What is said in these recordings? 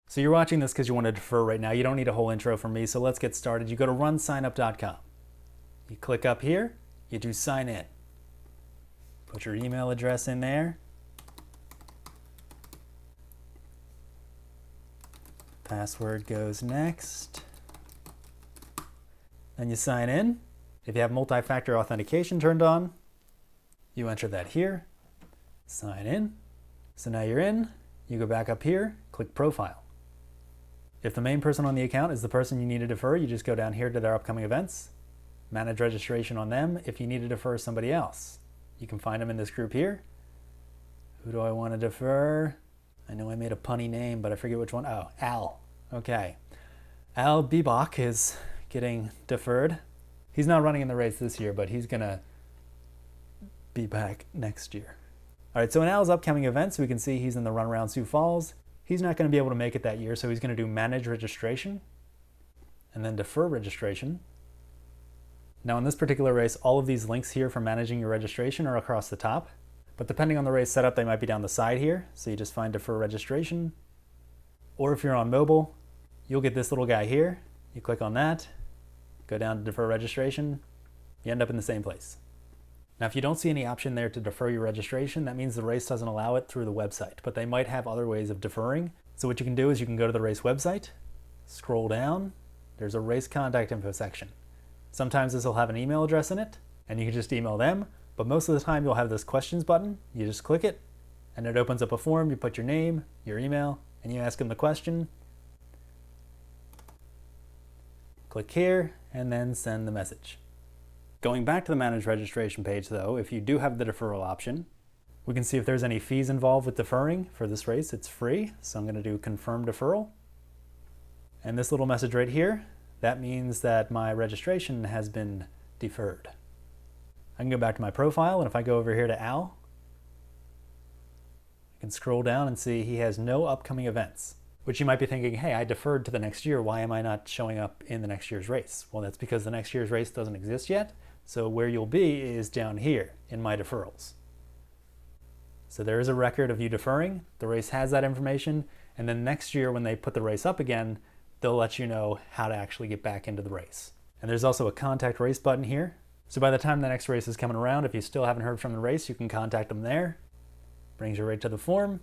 So you're watching this because you want to defer right now. You don't need a whole intro from me, so let's get started. You go to RunSignup.com. You click up here, you do sign in. Put your email address in there. Password goes next. Then you sign in. If you have multi-factor authentication turned on, you enter that here, sign in. So now you're in, you go back up here, click profile. If the main person on the account is the person you need to defer, you just go down here to their upcoming events, manage registration on them. If you need to defer somebody else, you can find them in this group here. Who do I want to defer? I know I made a punny name, but I forget which one. Oh, Al. Okay. Al Bebach is getting deferred. He's not running in the race this year, but he's going to be back next year. All right, so in Al's upcoming events, we can see he's in the run around Sioux Falls. He's not going to be able to make it that year, so he's going to do manage registration and then defer registration. Now in this particular race, all of these links here for managing your registration are across the top, but depending on the race setup, they might be down the side here. So you just find defer registration, or if you're on mobile, you'll get this little guy here. You click on that, go down to defer registration, you end up in the same place. Now, if you don't see any option there to defer your registration, that means the race doesn't allow it through the website, but they might have other ways of deferring. So what you can do is you can go to the race website, scroll down, there's a race contact info section. Sometimes this will have an email address in it, and you can just email them, but most of the time you'll have this questions button. You just click it, and it opens up a form. You put your name, your email, and you ask them the question. Click here, and then send the message. Going back to the Manage Registration page though, if you do have the deferral option, we can see if there's any fees involved with deferring. For this race, it's free, so I'm going to do Confirm Deferral. And this little message right here, that means that my registration has been deferred. I can go back to my profile, and if I go over here to Al, I can scroll down and see he has no upcoming events. Which you might be thinking, hey, I deferred to the next year, why am I not showing up in the next year's race? Well, that's because the next year's race doesn't exist yet. So where you'll be is down here in my deferrals. So there is a record of you deferring. The race has that information. And then next year when they put the race up again, they'll let you know how to actually get back into the race. And there's also a contact race button here. So by the time the next race is coming around, if you still haven't heard from the race, you can contact them there. Brings you right to the form.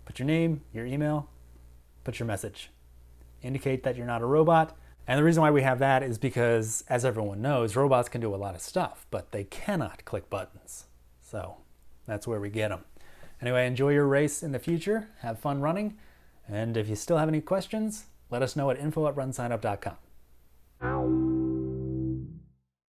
Put your name, your email, put your message. Indicate that you're not a robot. And the reason why we have that is because, as everyone knows, robots can do a lot of stuff, but they cannot click buttons. So that's where we get them. Anyway, enjoy your race in the future. Have fun running. And if you still have any questions, let us know at info@runsignup.com.